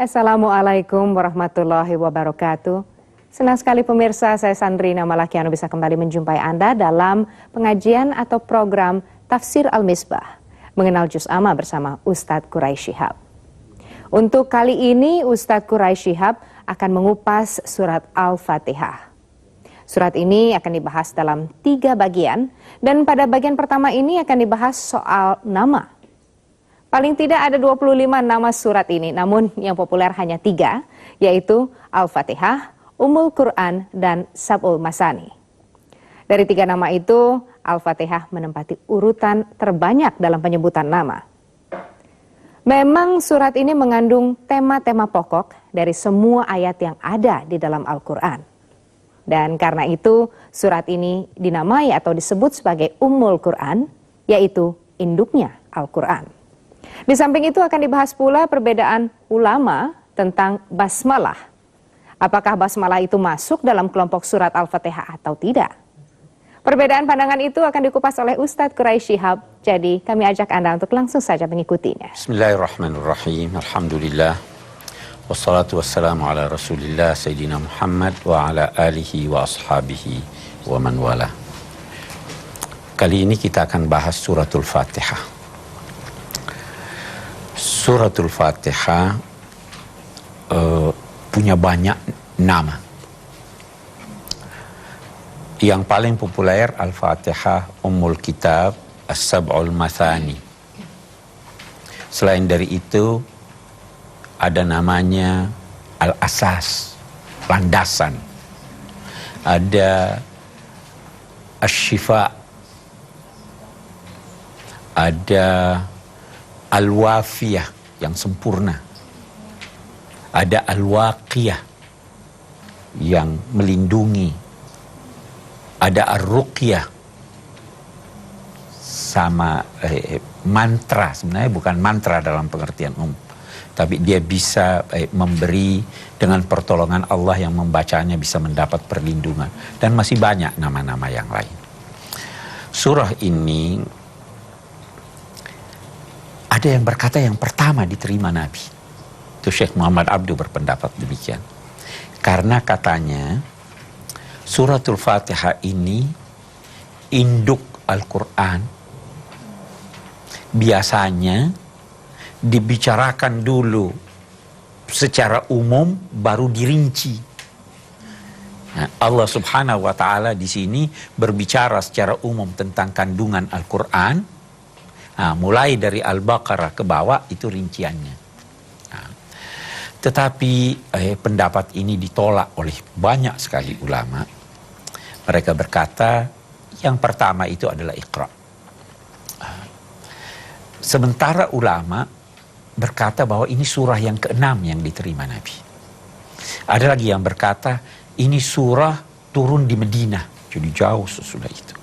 Assalamualaikum warahmatullahi wabarakatuh. Senang sekali pemirsa, saya Sandrina Malakiano bisa kembali menjumpai Anda dalam pengajian atau program Tafsir Al-Misbah, mengenal Juz Amma bersama Ustadz Quraisy Shihab. Untuk kali ini Ustadz Quraisy Shihab akan mengupas surat Al-Fatihah. Surat ini akan dibahas dalam 3 bagian, dan pada bagian pertama ini akan dibahas soal nama. Paling tidak ada 25 nama surat ini, namun yang populer hanya 3, yaitu Al-Fatihah, Ummul Quran, dan Sab'ul Masani. Dari 3 nama itu, Al-Fatihah menempati urutan terbanyak dalam penyebutan nama. Memang surat ini mengandung tema-tema pokok dari semua ayat yang ada di dalam Al-Quran. Dan karena itu, surat ini dinamai atau disebut sebagai Ummul Quran, yaitu induknya Al-Quran. Di samping itu akan dibahas pula perbedaan ulama tentang basmalah. Apakah basmalah itu masuk dalam kelompok surat Al-Fatihah atau tidak? Perbedaan pandangan itu akan dikupas oleh Ustadz Quraisy Shihab. Jadi kami ajak Anda untuk langsung saja mengikutinya. Bismillahirrahmanirrahim. Alhamdulillah. Wassalatu wassalamu ala Rasulillah Sayyidina Muhammad wa ala alihi wa ashabihi wa man wala. Kali ini kita akan bahas suratul Fatihah. Suratul Fatihah punya banyak nama. Yang paling populer Al-Fatihah, Ummul Kitab, As-Sab'ul Mathani. Selain dari itu, ada namanya Al-Asas, landasan. Ada Asy-Syifa. Ada Al-Wafiyah, yang sempurna. Ada Al-Waqiyah, yang melindungi. Ada Ar-Ruqyah, sama mantra. Sebenarnya bukan mantra dalam pengertian umum, tapi dia bisa memberi dengan pertolongan Allah yang membacanya bisa mendapat perlindungan. Dan masih banyak nama-nama yang lain. Surah ini ada yang berkata yang pertama diterima Nabi. Itu Syekh Muhammad Abdu berpendapat demikian. Karena katanya suratul Fatihah ini induk Al-Quran. Biasanya dibicarakan dulu secara umum baru dirinci. Nah, Allah Subhanahu wa taala di sini berbicara secara umum tentang kandungan Al-Quran. Nah, mulai dari Al-Baqarah ke bawah itu rinciannya. Tetapi pendapat ini ditolak oleh banyak sekali ulama. Mereka berkata yang pertama itu adalah Iqra. Sementara ulama berkata bahwa ini surah yang ke-6 yang diterima Nabi. Ada lagi yang berkata ini surah turun di Madinah, jadi jauh sesudah itu.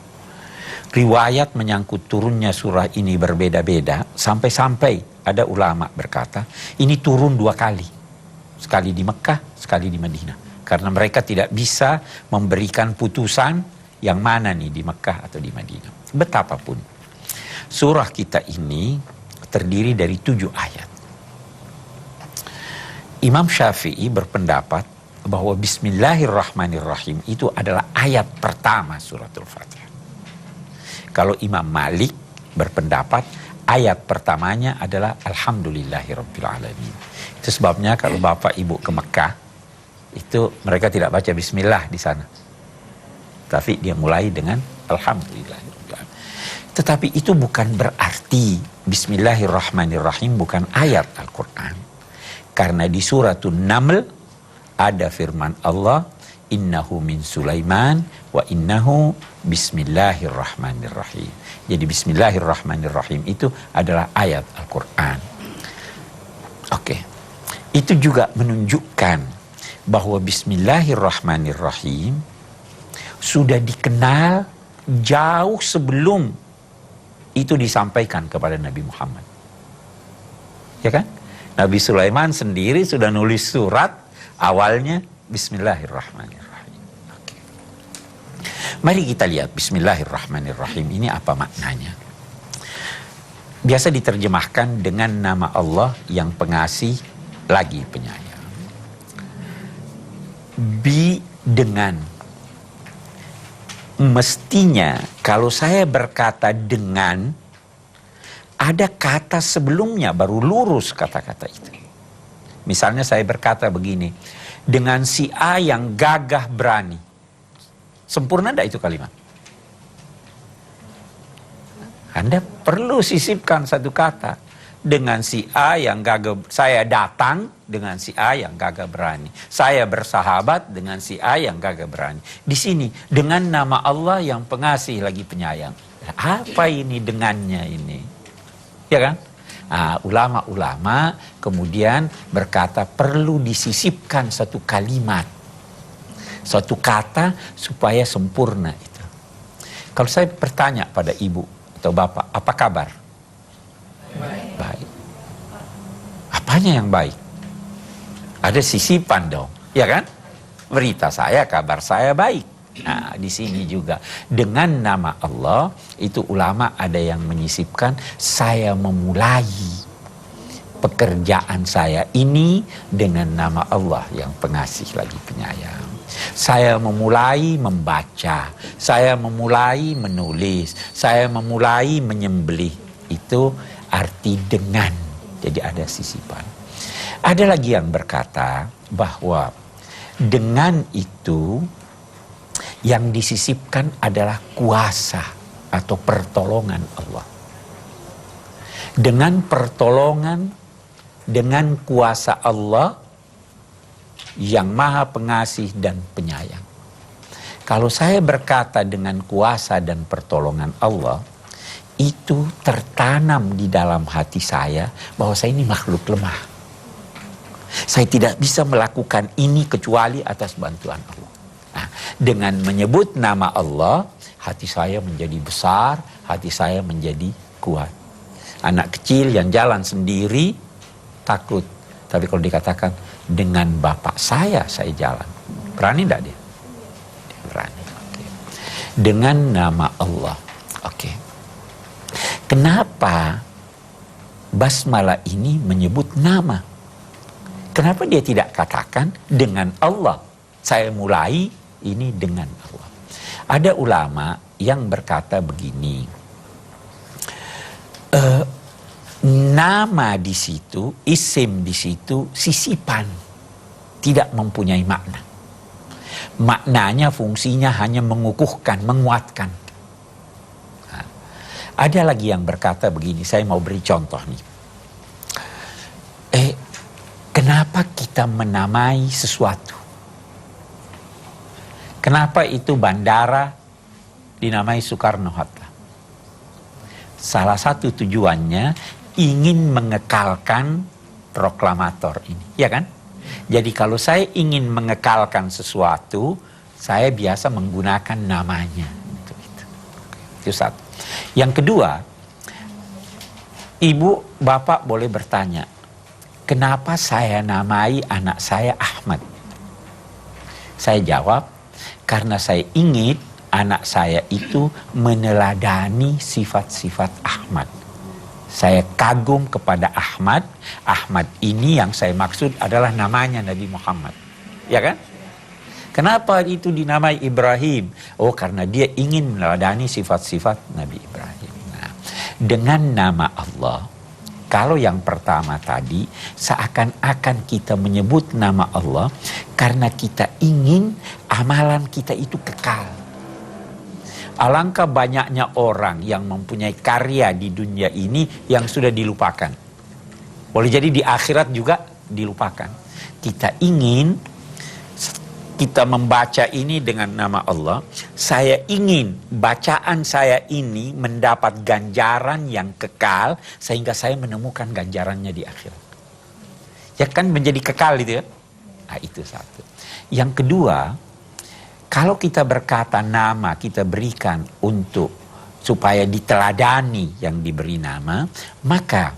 Riwayat menyangkut turunnya surah ini berbeda-beda, sampai-sampai ada ulama berkata ini turun 2 kali. Sekali di Mekah, sekali di Madinah. Karena mereka tidak bisa memberikan putusan yang mana nih di Mekah atau di Madinah. Betapapun, surah kita ini terdiri dari 7 ayat. Imam Syafi'i berpendapat bahwa Bismillahirrahmanirrahim itu adalah ayat pertama suratul Fatihah. Kalau Imam Malik berpendapat ayat pertamanya adalah Alhamdulillahirrabbilalamin. Itu sebabnya kalau Bapak Ibu ke Mekah, itu mereka tidak baca Bismillah di sana. Tapi dia mulai dengan Alhamdulillahirrabbilalamin. Tetapi itu bukan berarti Bismillahirrahmanirrahim bukan ayat Al-Quran. Karena di suratul Naml ada firman Allah, Innahu min Sulaiman wa innahu Bismillahirrahmanirrahim. Jadi Bismillahirrahmanirrahim itu adalah ayat Al-Quran. Oke. Itu juga menunjukkan bahwa Bismillahirrahmanirrahim sudah dikenal jauh sebelum itu disampaikan kepada Nabi Muhammad. Ya kan? Nabi Sulaiman sendiri sudah nulis surat awalnya Bismillahirrahmanirrahim. Oke. Mari kita lihat Bismillahirrahmanirrahim ini apa maknanya. Biasa diterjemahkan dengan nama Allah yang pengasih lagi penyayang. Dengan. Mestinya kalau saya berkata dengan, ada kata sebelumnya baru lurus kata-kata itu. Misalnya saya berkata begini, dengan si A yang gagah berani. Sempurna tidak itu kalimat? Anda perlu sisipkan satu kata. Dengan si A yang gagah, saya datang dengan si A yang gagah berani. Saya bersahabat dengan si A yang gagah berani. Di sini, dengan nama Allah yang pengasih lagi penyayang. Apa ini dengannya ini? Ya kan? Nah, ulama-ulama kemudian berkata perlu disisipkan satu kalimat. Suatu kata supaya sempurna itu. Kalau saya bertanya pada ibu atau bapak, apa kabar? Baik. Apanya yang baik? Ada sisipan dong, ya kan? Berita saya, kabar saya baik. Nah, di sini juga dengan nama Allah itu ulama ada yang menyisipkan saya memulai pekerjaan saya ini dengan nama Allah yang pengasih lagi penyayang. Saya memulai membaca, saya memulai menulis, saya memulai menyembelih. Itu arti dengan. Jadi ada sisipan. Ada lagi yang berkata bahwa dengan itu yang disisipkan adalah kuasa atau pertolongan Allah. Dengan pertolongan, dengan kuasa Allah yang maha pengasih dan penyayang. Kalau saya berkata dengan kuasa dan pertolongan Allah, itu tertanam di dalam hati saya bahwa saya ini makhluk lemah. Saya tidak bisa melakukan ini kecuali atas bantuan Allah. Nah, dengan menyebut nama Allah, hati saya menjadi besar, hati saya menjadi kuat. Anak kecil yang jalan sendiri takut. Tapi kalau dikatakan dengan bapak saya jalan. Berani tidak dia? Dia berani. Okay. Dengan nama Allah. Oke. Kenapa basmalah ini menyebut nama? Kenapa dia tidak katakan dengan Allah? Saya mulai ini dengan Allah. Ada ulama yang berkata begini. Nama di situ, isim di situ, sisipan. Tidak mempunyai makna. Maknanya, fungsinya hanya mengukuhkan, menguatkan. Nah, ada lagi yang berkata begini, saya mau beri contoh nih. Kenapa kita menamai sesuatu? Kenapa itu bandara dinamai Soekarno-Hatta? Salah satu tujuannya ingin mengekalkan proklamator ini, ya kan? Jadi kalau saya ingin mengekalkan sesuatu, saya biasa menggunakan namanya. Itu satu. Yang kedua, ibu, bapak boleh bertanya, kenapa saya namai anak saya Ahmad? Saya jawab, karena saya ingin anak saya itu meneladani sifat-sifat Ahmad. Saya kagum kepada Ahmad. Ahmad ini yang saya maksud adalah namanya Nabi Muhammad. Ya kan? Kenapa itu dinamai Ibrahim? Oh, karena dia ingin meneladani sifat-sifat Nabi Ibrahim. Nah, dengan nama Allah, kalau yang pertama tadi, seakan-akan kita menyebut nama Allah karena kita ingin amalan kita itu kekal. Alangkah banyaknya orang yang mempunyai karya di dunia ini yang sudah dilupakan. Boleh jadi di akhirat juga dilupakan. Kita ingin, kita membaca ini dengan nama Allah. Saya ingin bacaan saya ini mendapat ganjaran yang kekal sehingga saya menemukan ganjarannya di akhirat. Ya kan, menjadi kekal itu ya. Nah, itu satu. Yang kedua, kalau kita berkata nama kita berikan untuk supaya diteladani yang diberi nama, maka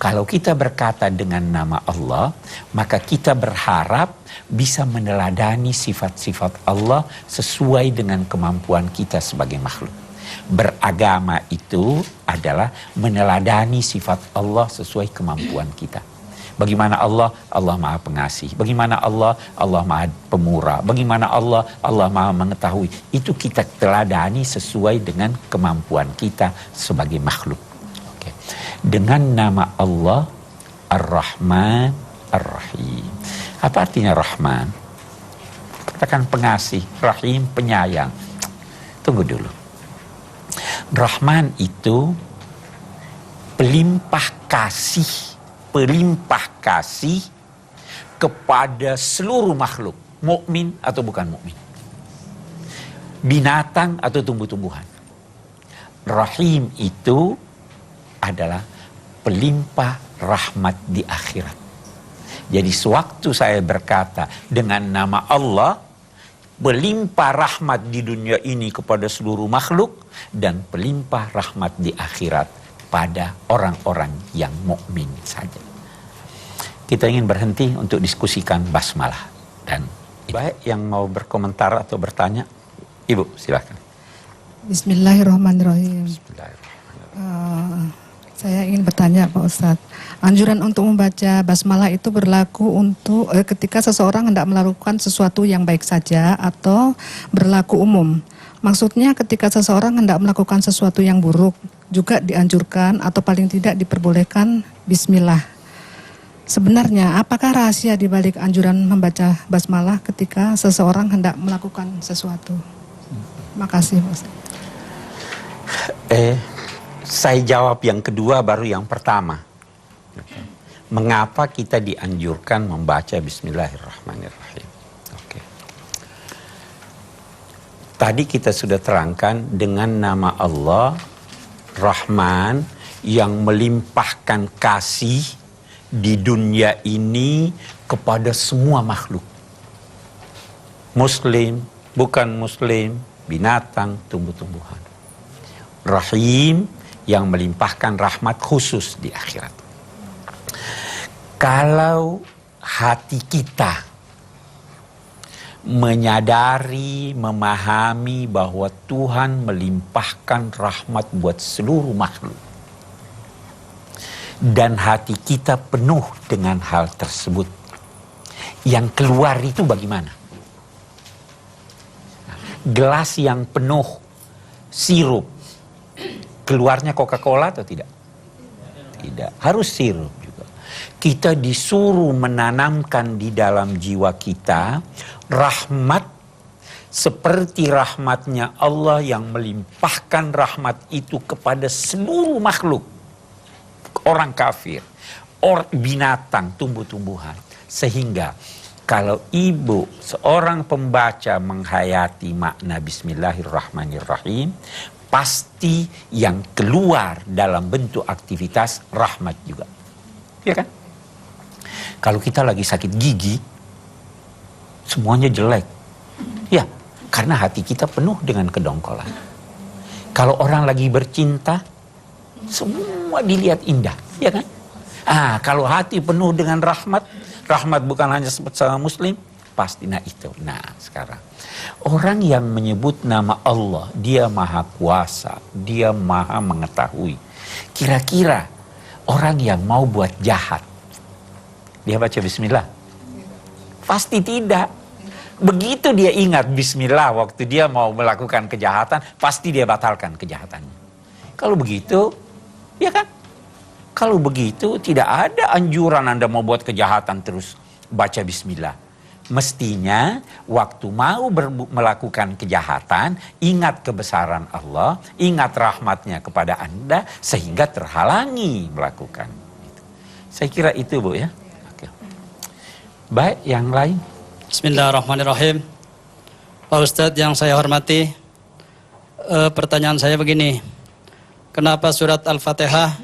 Kalau kita berkata dengan nama Allah, maka kita berharap bisa meneladani sifat-sifat Allah sesuai dengan kemampuan kita sebagai makhluk. Beragama itu adalah meneladani sifat Allah sesuai kemampuan kita. Bagaimana Allah? Allah Maha Pengasih. Bagaimana Allah? Allah Maha Pemurah. Bagaimana Allah? Allah Maha Mengetahui. Itu kita teladani sesuai dengan kemampuan kita sebagai makhluk. Oke. Dengan nama Allah Ar-Rahman Ar-Rahim. Apa artinya Rahman? Katakan pengasih, Rahim penyayang. Tunggu dulu. Rahman itu pelimpah kasih kepada seluruh makhluk, mukmin atau bukan mukmin, binatang atau tumbuh-tumbuhan. Rahim itu adalah pelimpah rahmat di akhirat. Jadi sewaktu saya berkata dengan nama Allah, pelimpah rahmat di dunia ini kepada seluruh makhluk dan pelimpah rahmat di akhirat pada orang-orang yang mukmin saja. Kita ingin berhenti untuk diskusikan basmalah. Dan baik yang mau berkomentar atau bertanya, Ibu silakan. Bismillahirrahmanirrahim. Saya ingin bertanya Pak Ustadz, anjuran untuk membaca basmalah itu berlaku untuk ketika seseorang hendak melakukan sesuatu yang baik saja atau berlaku umum. Maksudnya ketika seseorang hendak melakukan sesuatu yang buruk juga dianjurkan atau paling tidak diperbolehkan bismillah. Sebenarnya apakah rahasia di balik anjuran membaca basmalah ketika seseorang hendak melakukan sesuatu? Makasih Pak Ustadz. Saya jawab yang kedua baru yang pertama. Mengapa kita dianjurkan membaca Bismillahirrahmanirrahim? Oke. Tadi kita sudah terangkan dengan nama Allah Rahman yang melimpahkan kasih di dunia ini kepada semua makhluk. Muslim, bukan muslim, binatang, tumbuh-tumbuhan. Rahim yang melimpahkan rahmat khusus di akhirat. Kalau hati kita menyadari, memahami bahwa Tuhan melimpahkan rahmat buat seluruh makhluk, dan hati kita penuh dengan hal tersebut, yang keluar itu bagaimana? Gelas yang penuh sirup, keluarnya Coca-Cola atau tidak? Tidak, harus sirup juga. Kita disuruh menanamkan di dalam jiwa kita rahmat seperti rahmatnya Allah yang melimpahkan rahmat itu kepada seluruh makhluk. Orang kafir, binatang, tumbuh-tumbuhan. Sehingga kalau ibu seorang pembaca menghayati makna Bismillahirrahmanirrahim, pasti yang keluar dalam bentuk aktivitas rahmat juga. Iya kan? Kalau kita lagi sakit gigi, semuanya jelek. Ya, karena hati kita penuh dengan kedongkolan. Kalau orang lagi bercinta, semua dilihat indah. Ya kan? Kalau hati penuh dengan rahmat, rahmat bukan hanya sama muslim, pasti. Nah itu. Nah sekarang orang yang menyebut nama Allah, dia maha kuasa, dia maha mengetahui. Kira-kira orang yang mau buat jahat, dia baca bismillah? Pasti tidak. Begitu dia ingat bismillah waktu dia mau melakukan kejahatan, pasti dia batalkan kejahatannya. Kalau begitu, ya kan? Kalau begitu tidak ada anjuran Anda mau buat kejahatan terus baca bismillah. Mestinya waktu mau melakukan kejahatan, ingat kebesaran Allah, ingat rahmatnya kepada Anda, sehingga terhalangi melakukan itu. Saya kira itu Bu ya. Oke. Baik, yang lain. Bismillahirrahmanirrahim. Pak Ustadz yang saya hormati, pertanyaan saya begini. Kenapa surat Al-Fatihah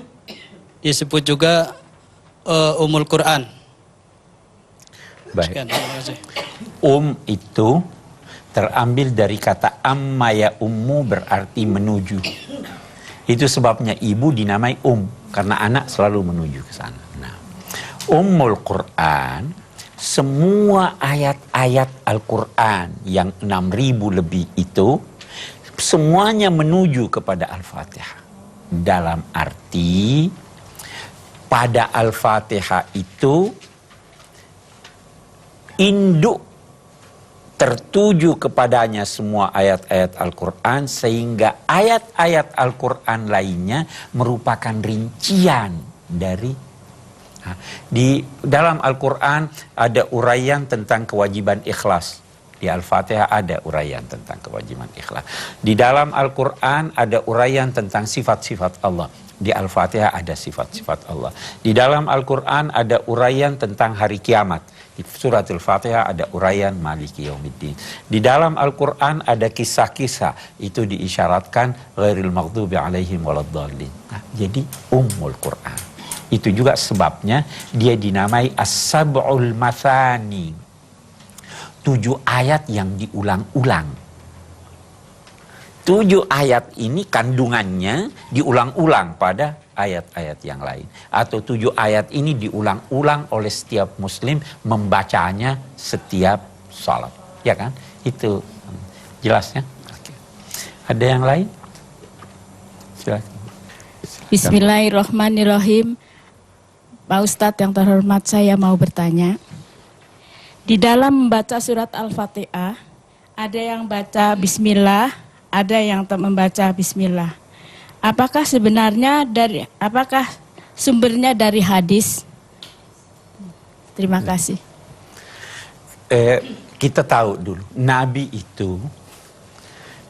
disebut juga Ummul Quran? Baik. Sekian, terima kasih. Itu terambil dari kata amma ya ummu, berarti menuju. Itu sebabnya ibu dinamai Karena anak selalu menuju ke sana. Nah, Ummul Quran, semua ayat-ayat Al-Quran yang 6.000 lebih itu, semuanya menuju kepada Al-Fatihah. Dalam arti, pada Al-Fatihah itu, induk tertuju kepadanya semua ayat-ayat Al-Quran, sehingga ayat-ayat Al-Quran lainnya merupakan rincian dari di dalam Al-Quran ada uraian tentang kewajiban ikhlas. Di Al-Fatihah ada uraian tentang kewajiban ikhlas. Di dalam Al-Quran ada uraian tentang sifat-sifat Allah. Di Al-Fatihah ada sifat-sifat Allah. Di dalam Al-Quran ada uraian tentang hari kiamat. Di surat Al-Fatihah ada uraian Maliki Yaumiddin. Di dalam Al-Quran ada kisah-kisah. Itu diisyaratkan ghairil maghdubi alaihim waladdallin. Nah, jadi Ummul Quran. Itu juga sebabnya dia dinamai As-Sab'ul Mathani. 7 ayat yang diulang-ulang. 7 ayat ini kandungannya diulang-ulang pada ayat-ayat yang lain. Atau 7 ayat ini diulang-ulang oleh setiap muslim membacanya setiap salat. Ya kan? Itu jelasnya. Oke. Ada yang lain? Silakan. Bismillahirrahmanirrahim. Pak Ustadz yang terhormat, saya mau bertanya. Di dalam membaca surat Al-Fatihah, ada yang baca Bismillah, ada yang membaca Bismillah. Apakah sumbernya dari hadis? Terima kasih. Kita tahu dulu, Nabi itu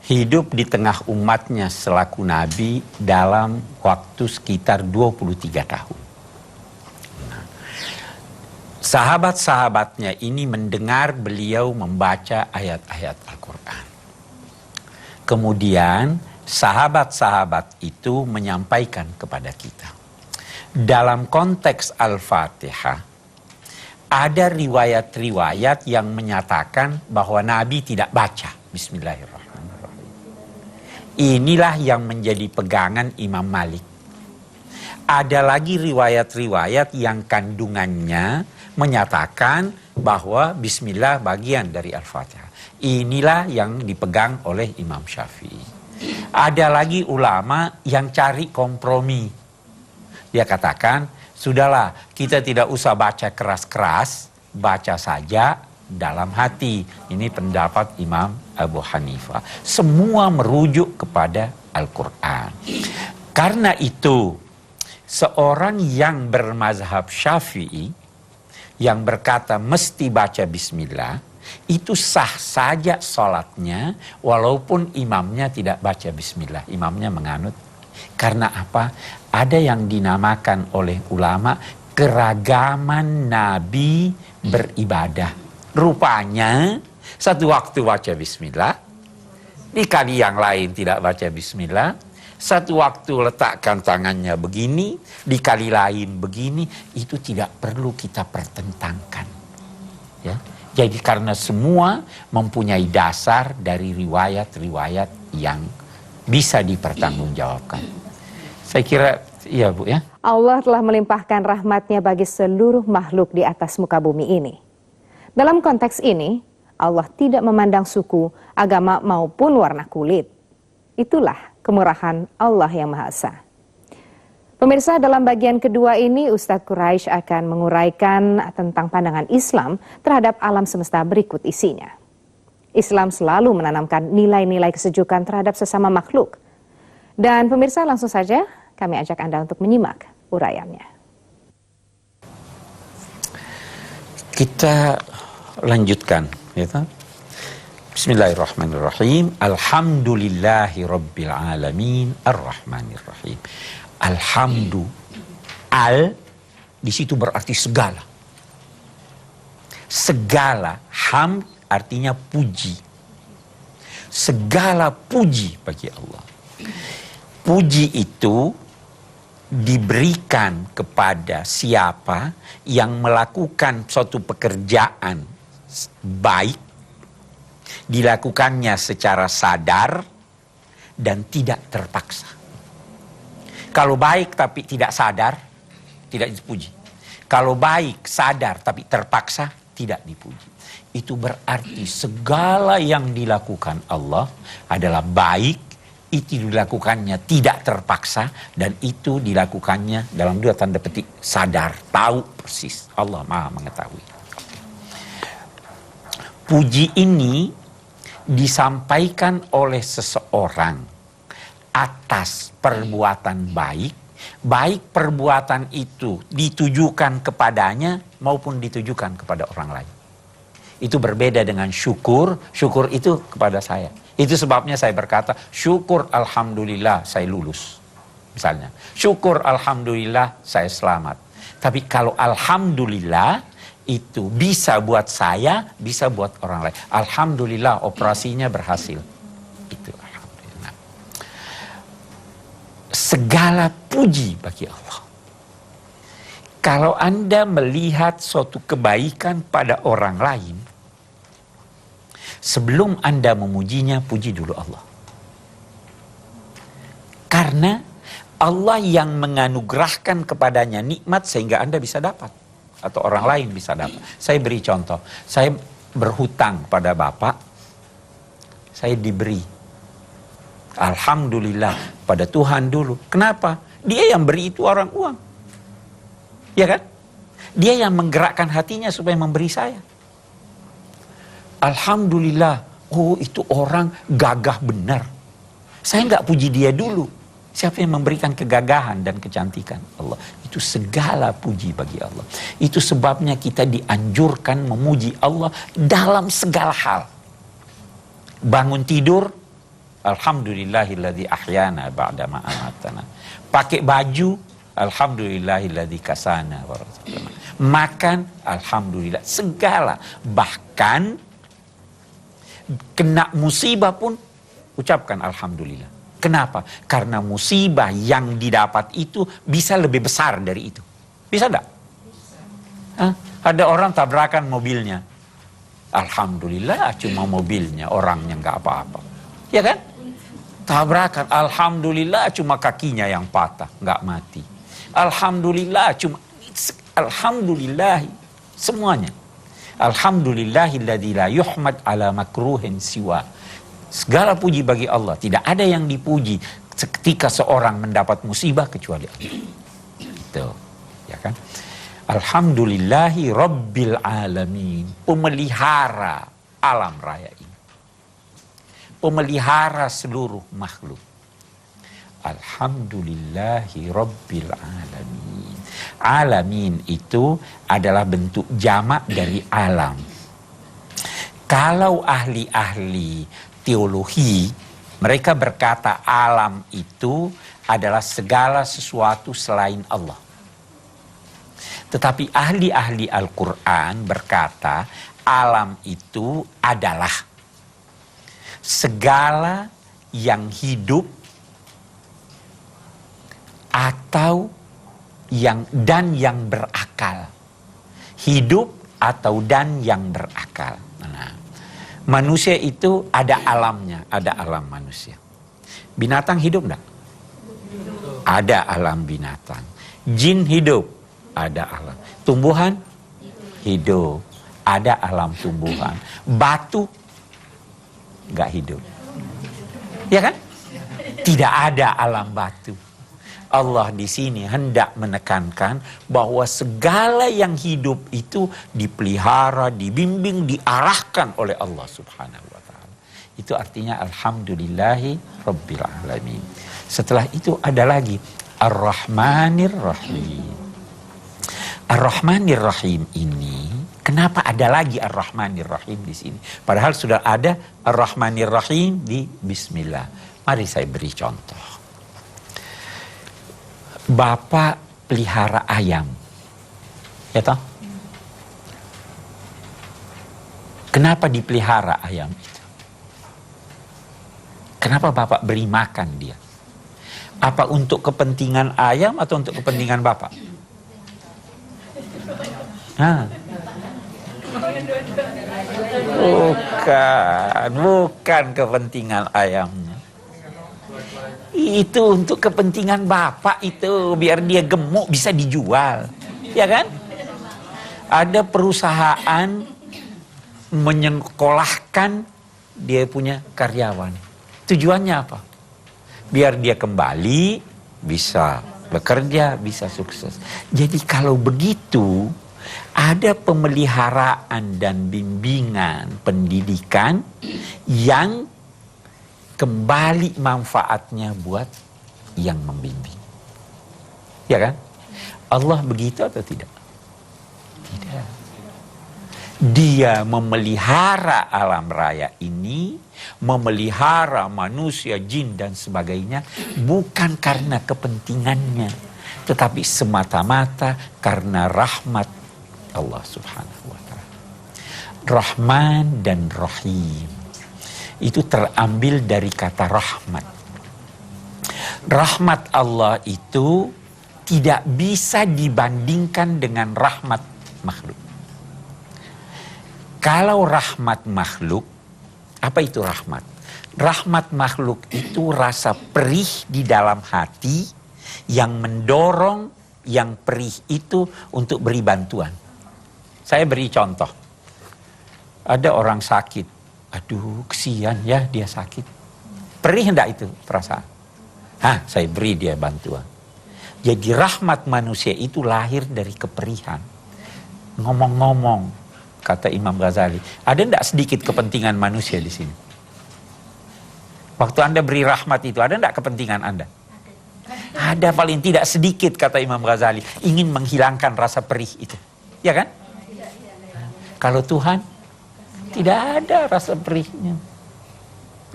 hidup di tengah umatnya selaku Nabi dalam waktu sekitar 23 tahun. Sahabat-sahabatnya ini mendengar beliau membaca ayat-ayat Al-Quran. Kemudian sahabat-sahabat itu menyampaikan kepada kita. Dalam konteks Al-Fatihah, ada riwayat-riwayat yang menyatakan bahwa Nabi tidak baca Bismillahirrahmanirrahim. Inilah yang menjadi pegangan Imam Malik. Ada lagi riwayat-riwayat yang kandungannya menyatakan bahwa Bismillah bagian dari Al-Fatihah. Inilah yang dipegang oleh Imam Syafi'i. Ada lagi ulama yang cari kompromi. Dia katakan, sudahlah kita tidak usah baca keras-keras, baca saja dalam hati. Ini pendapat Imam Abu Hanifah. Semua merujuk kepada Al-Quran. Karena itu, seorang yang bermazhab Syafi'i, yang berkata mesti baca Bismillah, itu sah saja sholatnya walaupun imamnya tidak baca Bismillah. Imamnya menganut. Karena apa? Ada yang dinamakan oleh ulama keragaman Nabi beribadah. Rupanya satu waktu baca Bismillah, di kali yang lain tidak baca Bismillah. Satu waktu letakkan tangannya begini, di kali lain begini, itu tidak perlu kita pertentangkan. Ya. Jadi karena semua mempunyai dasar dari riwayat-riwayat yang bisa dipertanggungjawabkan. Saya kira, iya Bu ya. Allah telah melimpahkan rahmatnya bagi seluruh makhluk di atas muka bumi ini. Dalam konteks ini, Allah tidak memandang suku, agama maupun warna kulit. Itulah kemurahan Allah yang Maha Esa. Pemirsa, dalam bagian kedua ini Ustadz Quraisy akan menguraikan tentang pandangan Islam terhadap alam semesta berikut isinya. Islam selalu menanamkan nilai-nilai kesejukan terhadap sesama makhluk. Dan pemirsa, langsung saja kami ajak Anda untuk menyimak uraiannya. Kita lanjutkan, ya. Bismillahirrahmanirrahim. Alhamdulillahi Rabbil Alamin Ar-Rahmanirrahim. Alhamdu. Al di situ berarti segala. Segala. Hamd artinya puji. Segala puji bagi Allah. Puji itu diberikan kepada siapa yang melakukan suatu pekerjaan baik, dilakukannya secara sadar dan tidak terpaksa. Kalau baik tapi tidak sadar, tidak dipuji. Kalau baik, sadar tapi terpaksa, tidak dipuji. Itu berarti segala yang dilakukan Allah adalah baik, itu dilakukannya tidak terpaksa, dan itu dilakukannya dalam dua tanda petik sadar, tahu persis. Allah Maha mengetahui. Puji ini disampaikan oleh seseorang atas perbuatan baik, baik perbuatan itu ditujukan kepadanya maupun ditujukan kepada orang lain. Itu berbeda dengan syukur. Syukur itu kepada saya. Itu sebabnya saya berkata, syukur alhamdulillah saya lulus. Misalnya, syukur alhamdulillah saya selamat. Tapi kalau alhamdulillah itu bisa buat saya, bisa buat orang lain. Alhamdulillah operasinya berhasil. Itu alhamdulillah. Segala puji bagi Allah. Kalau Anda melihat suatu kebaikan pada orang lain, sebelum Anda memujinya, puji dulu Allah. Karena Allah yang menganugerahkan kepadanya nikmat sehingga Anda bisa dapat. Atau orang lain bisa dapat. Saya beri contoh. Saya berhutang pada Bapak, saya diberi. Alhamdulillah pada Tuhan dulu. Kenapa? Dia yang beri itu orang uang. Ya kan? Dia yang menggerakkan hatinya supaya memberi saya. Alhamdulillah, oh itu orang gagah benar. Saya nggak puji dia dulu. Siapa yang memberikan kegagahan dan kecantikan? Allah. Itu segala puji bagi Allah. Itu sebabnya kita dianjurkan memuji Allah dalam segala hal. Bangun tidur, alhamdulillahilladzi ahyana ba'dama amatana. Pakai baju, alhamdulillahilladzi kasana wa razaqana. Makan, alhamdulillah. Segala. Bahkan kena musibah pun ucapkan alhamdulillah. Kenapa? Karena musibah yang didapat itu bisa lebih besar dari itu. Bisa enggak? Hah? Ada orang tabrakan mobilnya. Alhamdulillah cuma mobilnya, orangnya enggak apa-apa. Ya kan? Tabrakan, alhamdulillah cuma kakinya yang patah, enggak mati. Alhamdulillah cuma, alhamdulillah semuanya. Alhamdulillahilladzi la yuhmad ala makruhin siwa. Segala puji bagi Allah. Tidak ada yang dipuji ketika seorang mendapat musibah kecuali Allah. Itu, ya kan? Alhamdulillahi rabbil alamin. Pemelihara alam raya ini. Pemelihara seluruh makhluk. Alhamdulillahi rabbil alamin. Alamin itu adalah bentuk jamak dari alam. Kalau ahli-ahli teologi, mereka berkata alam itu adalah segala sesuatu selain Allah. Tetapi ahli-ahli Al-Quran berkata alam itu adalah segala yang hidup atau yang berakal. Hidup atau dan yang berakal. Nah, manusia itu ada alamnya, ada alam manusia. Binatang hidup enggak? Ada alam binatang. Jin hidup, ada alam. Tumbuhan hidup, ada alam tumbuhan. Batu enggak hidup. Ya kan? Tidak ada alam batu. Allah di sini hendak menekankan bahwa segala yang hidup itu dipelihara, dibimbing, diarahkan oleh Allah Subhanahu wa taala. Itu artinya alhamdulillahi rabbil alamin. Setelah itu ada lagi Ar-Rahmanir Rahim. Ar-Rahmanir Rahim ini, kenapa ada lagi Ar-Rahmanir Rahim di sini? Padahal sudah ada Ar-Rahmanir Rahim di Bismillah. Mari saya beri contoh. Bapak pelihara ayam, ya toh? Kenapa dipelihara ayam itu? Kenapa Bapak beri makan dia? Apa untuk kepentingan ayam atau untuk kepentingan Bapak? Nah. Bukan kepentingan ayamnya. Itu untuk kepentingan bapak itu, biar dia gemuk bisa dijual, ya kan? Ada perusahaan menyekolahkan dia punya karyawan. Tujuannya apa? Biar dia kembali bisa bekerja, bisa sukses. Jadi kalau begitu, ada pemeliharaan dan bimbingan pendidikan yang kembali manfaatnya buat yang membimbing. Ya kan? Allah begitu atau tidak? Tidak. Dia memelihara alam raya ini, memelihara manusia, jin dan sebagainya, bukan karena kepentingannya, tetapi semata-mata karena rahmat Allah Subhanahu wa Ta'ala. Rahman dan Rahim itu terambil dari kata rahmat. Rahmat Allah itu tidak bisa dibandingkan dengan rahmat makhluk. Kalau rahmat makhluk, apa itu rahmat? Rahmat makhluk itu rasa perih di dalam hati yang mendorong yang perih itu untuk beri bantuan. Saya beri contoh. Ada orang sakit. Aduh, kesian ya dia sakit. Perih enggak itu perasaan? Saya beri dia bantuan. Jadi rahmat manusia itu lahir dari keperihan. Ngomong-ngomong, kata Imam Ghazali, ada enggak sedikit kepentingan manusia di sini? Waktu Anda beri rahmat itu, ada enggak kepentingan Anda? Ada paling tidak sedikit, kata Imam Ghazali, ingin menghilangkan rasa perih itu. Ya kan? Kalau Tuhan, tidak ada rasa perihnya.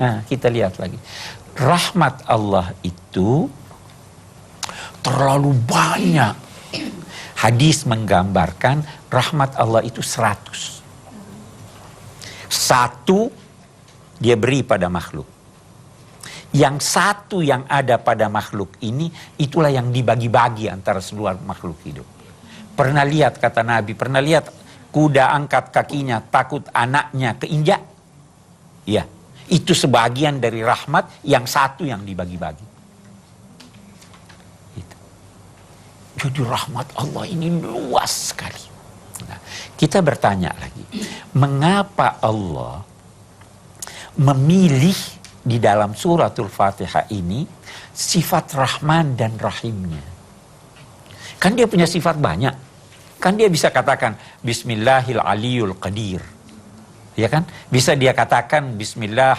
Nah, kita lihat lagi. Rahmat Allah itu terlalu banyak. Hadis menggambarkan rahmat Allah itu 100. Satu dia beri pada makhluk. Yang satu yang ada pada makhluk ini, itulah yang dibagi-bagi antara seluruh makhluk hidup. Pernah lihat, kata Nabi, pernah lihat kuda angkat kakinya takut anaknya keinjak? Ya, itu sebagian dari rahmat, yang satu yang dibagi-bagi. Itu. Jadi rahmat Allah ini luas sekali. Nah, kita bertanya lagi, mengapa Allah memilih di dalam suratul Fatihah ini sifat Rahman dan Rahimnya? Kan dia punya sifat banyak. Kan dia bisa katakan Bismillahil Aliyul Qadir. Ya kan? Bisa dia katakan Bismillah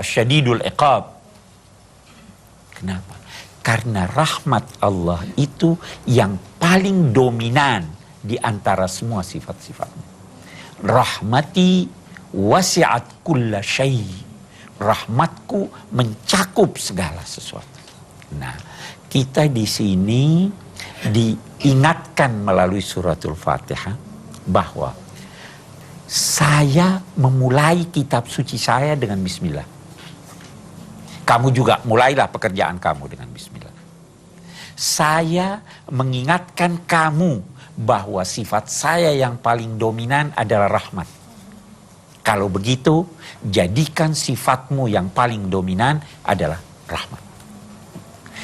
Syadidul Iqab. Kenapa? Karena rahmat Allah itu yang paling dominan di antara semua sifat-sifatnya. Rahmati wasi'at kulla syai'. Rahmatku mencakup segala sesuatu. Nah, kita di sini diingatkan melalui suratul Fatihah bahwa saya memulai kitab suci saya dengan bismillah. Kamu juga mulailah pekerjaan kamu dengan bismillah. Saya mengingatkan kamu bahwa sifat saya yang paling dominan adalah rahmat. Kalau begitu, jadikan sifatmu yang paling dominan adalah rahmat.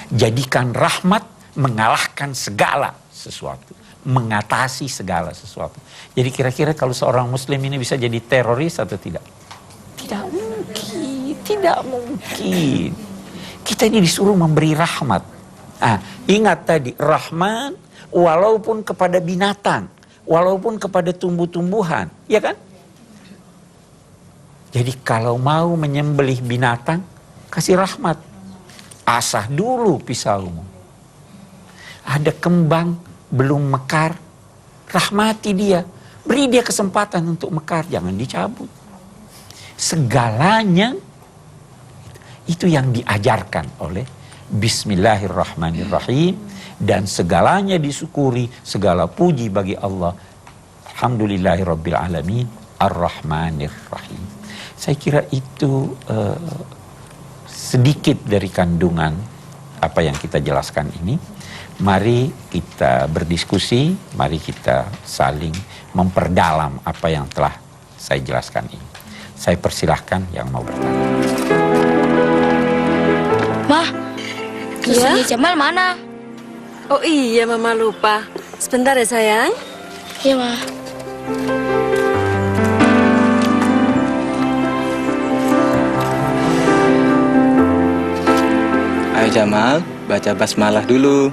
Jadikan rahmat mengalahkan segala sesuatu, mengatasi segala sesuatu. Jadi kira-kira kalau seorang muslim ini bisa jadi teroris atau tidak? Tidak mungkin, tidak mungkin. Kita ini disuruh memberi rahmat. Ingat tadi, Rahman walaupun kepada binatang, walaupun kepada tumbuh-tumbuhan, ya kan? Jadi kalau mau menyembelih binatang, kasih rahmat. Asah dulu pisaumu. Ada kembang belum mekar, rahmati dia. Beri dia kesempatan untuk mekar, jangan dicabut. Segalanya itu yang diajarkan oleh Bismillahirrahmanirrahim. Dan segalanya disyukuri, segala puji bagi Allah. Alhamdulillahirrabbilalamin, Ar-Rahmanirrahim. Saya kira itu sedikit dari kandungan apa yang kita jelaskan ini. Mari kita berdiskusi, mari kita saling memperdalam apa yang telah saya jelaskan ini. Saya persilahkan yang mau bertanya. Mah, susunya Jamal mana? Oh iya, Mama lupa. Sebentar ya sayang. Iya, Mah. Ayo Jamal, baca basmalah dulu.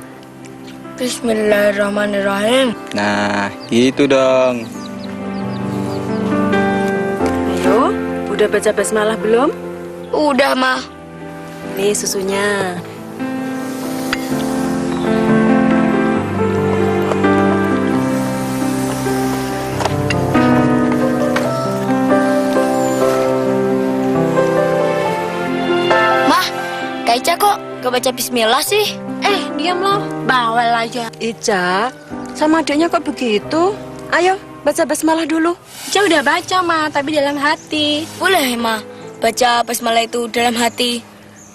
Bismillahirrahmanirrahim. Nah, gitu dong. Ayo, udah baca basmalah belum? Udah, Mah. Nih susunya. Mah, Kak Ica kok gak baca bismillah sih? Diam loh. Bawel aja. Ica, sama adiknya kok begitu? Ayo, baca basmalah dulu. Ica udah baca, Mah, tapi dalam hati. Boleh, Mah, baca basmalah itu dalam hati.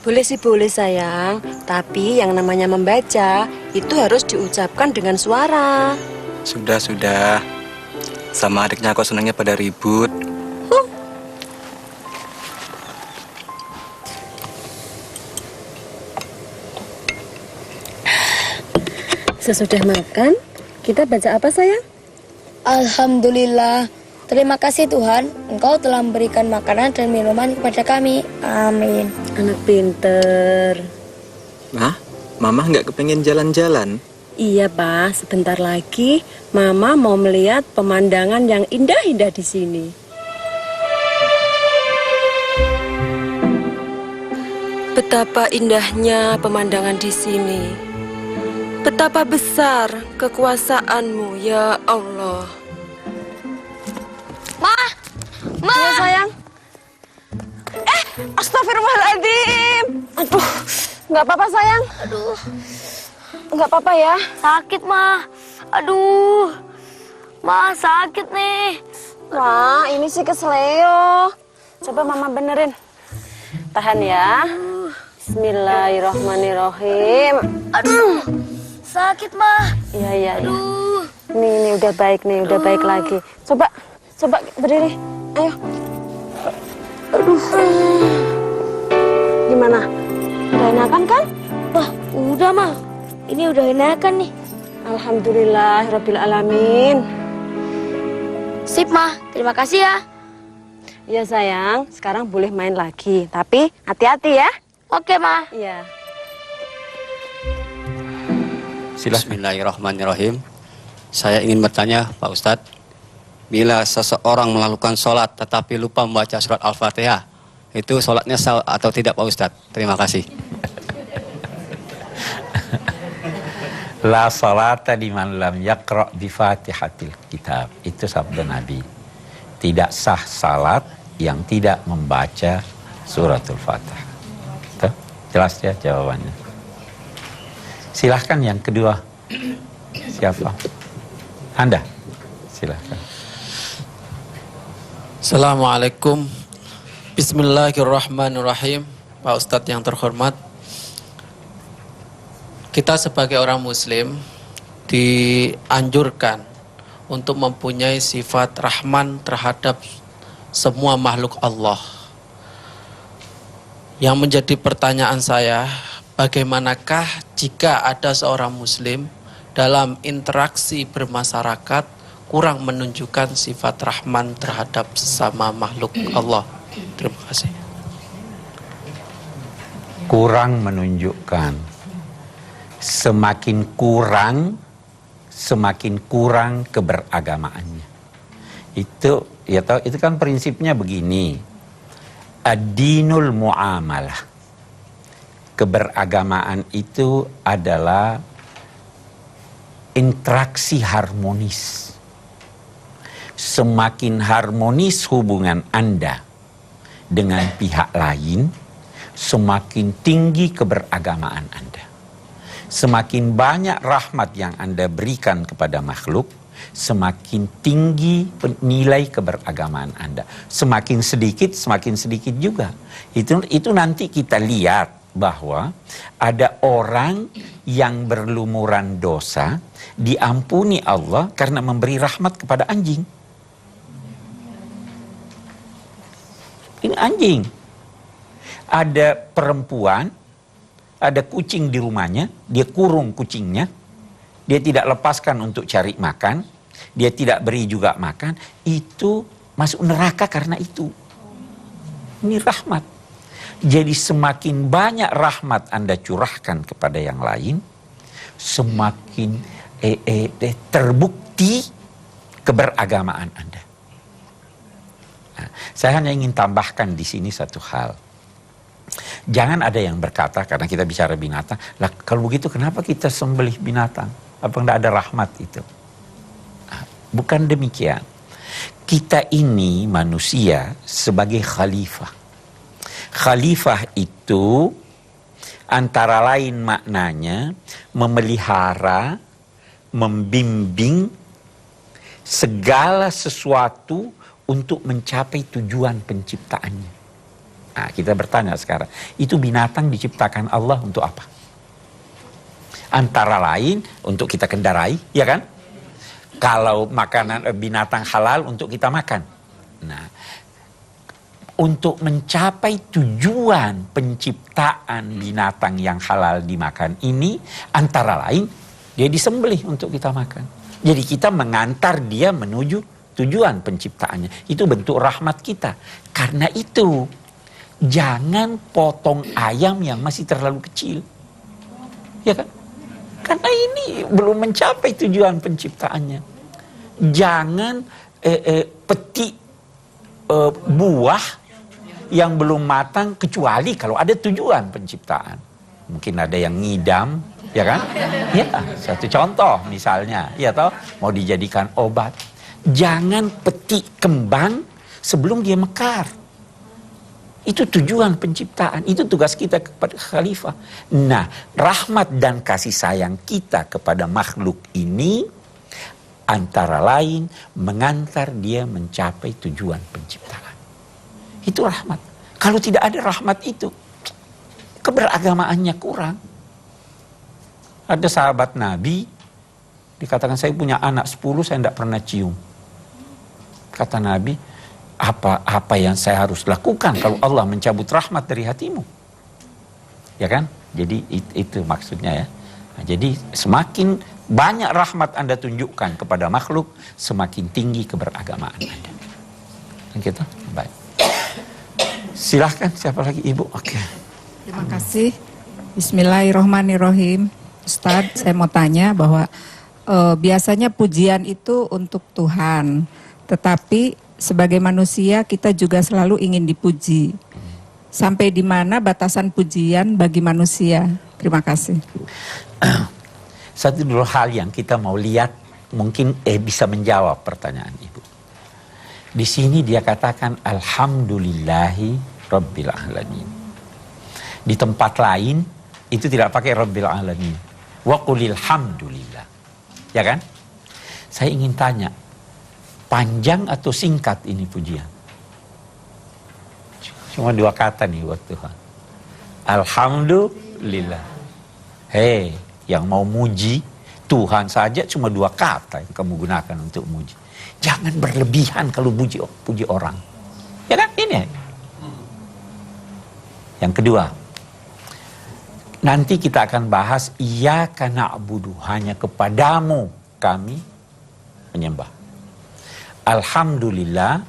Boleh sih boleh sayang, tapi yang namanya membaca itu harus diucapkan dengan suara. Sudah. Sama adiknya kok senangnya pada ribut. Sesudah makan, kita baca apa sayang? Alhamdulillah. Terima kasih Tuhan, Engkau telah memberikan makanan dan minuman kepada kami. Amin. Anak pinter. Nah, Mama nggak kepengen jalan-jalan? Iya Pak, sebentar lagi Mama mau melihat pemandangan yang indah-indah di sini. Betapa indahnya pemandangan di sini. Betapa besar kekuasaan-Mu, ya Allah. Ya sayang. Astagfirullahaladzim. Aduh, nggak apa-apa sayang. Aduh, Nggak apa-apa ya. sakit, Mah. Aduh, Mah sakit nih. Wah, ini sih kesleo. Coba Mama benerin. Tahan ya. Bismillahirrahmanirrahim. Aduh, sakit, Mah. Iya. Aduh. Nih udah baik nih, udah baik lagi. Coba berdiri. Ayo. Aduh. Gimana? Udah enakan kan? Wah, udah, Mah. Ini udah enakan nih. Alhamdulillahirabbil alamin. Sip, Mah. Terima kasih ya. Iya sayang, sekarang boleh main lagi. Tapi hati-hati ya. Oke, Mah. Iya. Silakan. Bismillahirrahmanirrahim. Saya ingin bertanya, Pak Ustadz, bila seseorang melakukan sholat tetapi lupa membaca surat Al-Fatihah, itu sholatnya sah atau tidak, Pak Ustadz? Terima kasih. La salata liman lam yaqra' bi Fatihatil Kitab. Itu sabda Nabi. Tidak sah salat yang tidak membaca suratul Fatihah. Tuh, jelas ya jawabannya. Silahkan yang kedua. Siapa? Anda. Silahkan. Assalamualaikum. Bismillahirrahmanirrahim. Pak Ustadz yang terhormat, kita sebagai orang muslim dianjurkan untuk mempunyai sifat rahman terhadap semua makhluk Allah. Yang menjadi pertanyaan saya, bagaimanakah jika ada seorang muslim dalam interaksi bermasyarakat kurang menunjukkan sifat rahman terhadap sesama makhluk Allah? Terima kasih. Kurang menunjukkan. Semakin kurang keberagamaannya. Itu ya tahu, itu kan prinsipnya begini. Ad-dinul muamalah. Keberagamaan itu adalah interaksi harmonis. Semakin harmonis hubungan Anda dengan pihak lain, semakin tinggi keberagamaan Anda. Semakin banyak rahmat yang Anda berikan kepada makhluk, semakin tinggi nilai keberagamaan Anda. Semakin sedikit juga. Itu nanti kita lihat bahwa ada orang yang berlumuran dosa, diampuni Allah karena memberi rahmat kepada anjing. Ini anjing. Ada perempuan ada kucing di rumahnya, dia kurung kucingnya, dia tidak lepaskan untuk cari makan, dia tidak beri juga makan, itu masuk neraka karena itu. Ini rahmat. Jadi semakin banyak rahmat Anda curahkan kepada yang lain, semakin terbukti keberagamaan Anda. Nah, saya hanya ingin tambahkan di sini satu hal. Jangan ada yang berkata, karena kita bicara binatang, lah kalau begitu kenapa kita sembelih binatang? Apa enggak ada rahmat itu? Nah, bukan demikian. Kita ini manusia sebagai khalifah. Khalifah itu antara lain maknanya memelihara, membimbing segala sesuatu untuk mencapai tujuan penciptaannya. Nah, kita bertanya sekarang, itu binatang diciptakan Allah untuk apa? Antara lain untuk kita kendarai, ya kan? Kalau makanan binatang halal untuk kita makan. Nah, untuk mencapai tujuan penciptaan binatang yang halal dimakan ini, antara lain dia disembelih untuk kita makan. Jadi kita mengantar dia menuju tujuan penciptaannya. Itu bentuk rahmat kita. Karena itu, jangan potong ayam yang masih terlalu kecil. Ya kan? Karena ini belum mencapai tujuan penciptaannya. Jangan petik buah yang belum matang kecuali kalau ada tujuan penciptaan. Mungkin ada yang ngidam, ya kan? Ya, satu contoh misalnya, ya toh, mau dijadikan obat. Jangan petik kembang sebelum dia mekar. Itu tujuan penciptaan, itu tugas kita kepada khalifah. Nah, rahmat dan kasih sayang kita kepada makhluk ini antara lain mengantar dia mencapai tujuan penciptaan. Itu rahmat. Kalau tidak ada rahmat itu, keberagamaannya kurang. Ada sahabat Nabi, dikatakan saya punya anak 10, saya tidak pernah cium. Kata Nabi, apa yang saya harus lakukan kalau Allah mencabut rahmat dari hatimu? Ya kan? Jadi itu maksudnya ya. Nah, jadi semakin banyak rahmat Anda tunjukkan kepada makhluk, semakin tinggi keberagamaan Anda. Dan gitu, baik. Silahkan, siapa lagi Ibu? Oke. Terima kasih. Bismillahirrahmanirrahim. Ustadz, saya mau tanya bahwa biasanya pujian itu untuk Tuhan, tetapi sebagai manusia kita juga selalu ingin dipuji. Sampai di mana batasan pujian bagi manusia? Terima kasih. Satu dulu hal yang kita mau lihat, mungkin bisa menjawab pertanyaan Ibu. Di sini dia katakan Alhamdulillahi Rabbil Alamin. Di tempat lain itu tidak pakai Rabbil Alamin. Wa qulil hamdulillah. Ya kan? Saya ingin tanya, panjang atau singkat ini pujian? Cuma 2 kata nih buat Tuhan. Alhamdulillah. Hei, yang mau muji Tuhan saja cuma 2 kata yang kamu gunakan untuk muji. Jangan berlebihan kalau puji orang. Ya kan? Ini. Yang kedua, nanti kita akan bahas iyyaka na'budu, hanya kepadamu kami menyembah. Alhamdulillah,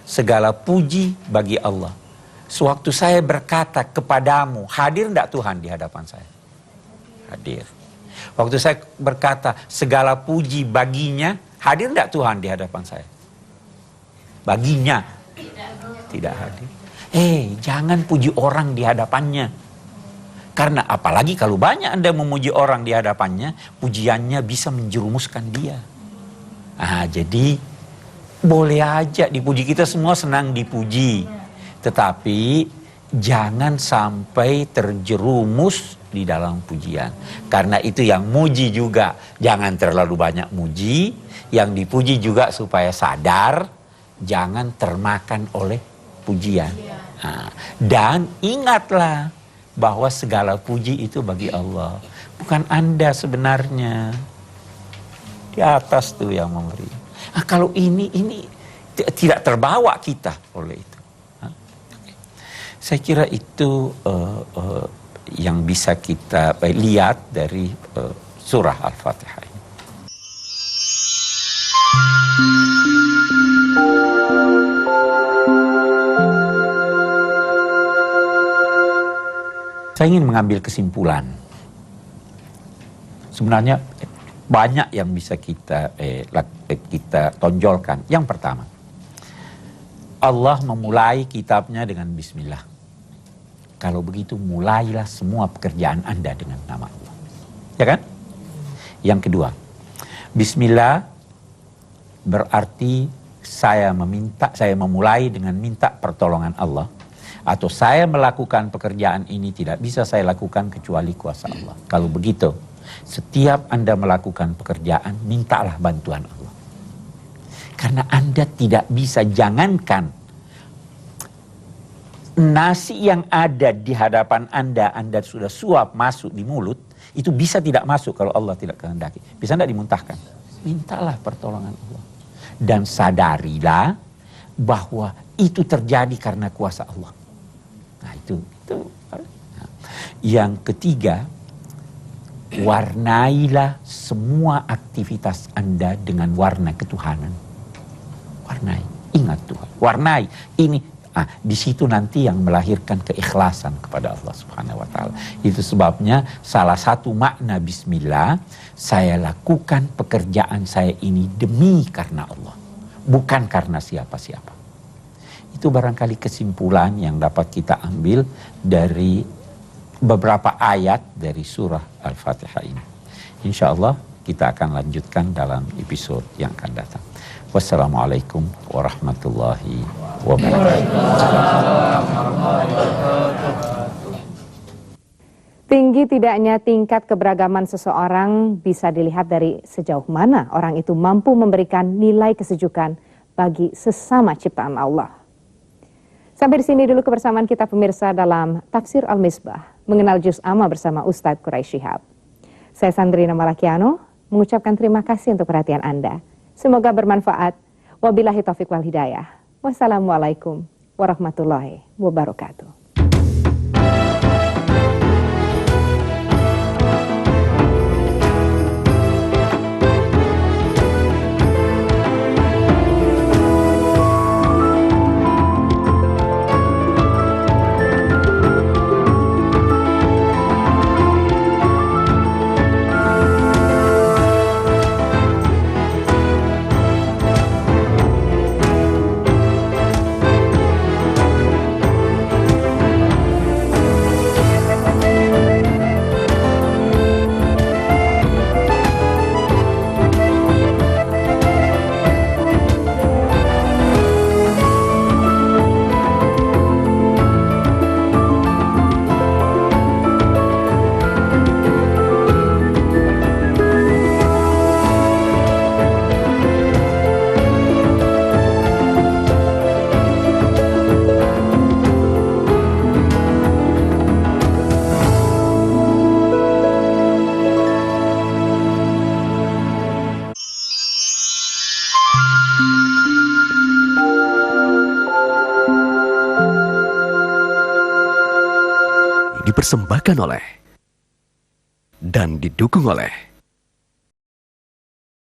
segala puji bagi Allah. Sewaktu saya berkata kepadamu, hadir enggak Tuhan di hadapan saya? Hadir. Waktu saya berkata segala puji baginya, hadir enggak Tuhan di hadapan saya? Baginya. Tidak hadir. Jangan puji orang di hadapannya. Karena apalagi kalau banyak Anda memuji orang di hadapannya, pujiannya bisa menjerumuskan dia. Jadi boleh aja dipuji, kita semua senang dipuji. Tetapi jangan sampai terjerumus di dalam pujian. Karena itu yang muji juga jangan terlalu banyak muji, yang dipuji juga supaya sadar jangan termakan oleh pujian. Dan ingatlah bahwa segala puji itu bagi Allah, bukan Anda sebenarnya. Di atas tuh yang memberi. Kalau ini tidak terbawa kita oleh itu. Saya kira itu yang bisa kita lihat dari surah Al-Fatihah ini. Saya ingin mengambil kesimpulan. Sebenarnya banyak yang bisa kita tonjolkan. Yang pertama, Allah memulai kitabnya dengan bismillah. Kalau begitu mulailah semua pekerjaan Anda dengan nama Allah. Ya kan? Yang kedua, bismillah berarti saya memulai dengan minta pertolongan Allah. Atau saya melakukan pekerjaan ini tidak bisa saya lakukan kecuali kuasa Allah. Kalau begitu, setiap Anda melakukan pekerjaan, mintalah bantuan Allah. Karena Anda tidak bisa, jangankan nasi yang ada di hadapan Anda sudah suap masuk di mulut, itu bisa tidak masuk kalau Allah tidak kehendaki. Bisa tidak dimuntahkan? Mintalah pertolongan Allah. Dan sadarilah bahwa itu terjadi karena kuasa Allah. Nah itu. Nah. Yang ketiga, warnailah semua aktivitas Anda dengan warna ketuhanan. Warnai, ingat Tuhan. Warnai ini. Di situ nanti yang melahirkan keikhlasan kepada Allah Subhanahu wa taala. Itu sebabnya salah satu makna bismillah, saya lakukan pekerjaan saya ini demi karena Allah, bukan karena siapa-siapa. Itu barangkali kesimpulan yang dapat kita ambil dari beberapa ayat dari surah Al-Fatihah ini. Insya Allah kita akan lanjutkan dalam episode yang akan datang. Wassalamualaikum warahmatullahi wabarakatuh. Tinggi tidaknya tingkat keberagaman seseorang bisa dilihat dari sejauh mana orang itu mampu memberikan nilai kesejukan bagi sesama ciptaan Allah. Sampai di sini dulu kebersamaan kita pemirsa dalam Tafsir Al-Misbah, mengenal juz amma bersama Ustadz Quraisy Shihab. Saya Sandrina Malakiano mengucapkan terima kasih untuk perhatian Anda. Semoga bermanfaat. Wabillahi taufiq wal hidayah. Wassalamualaikum warahmatullahi wabarakatuh. Dipersembahkan oleh dan didukung oleh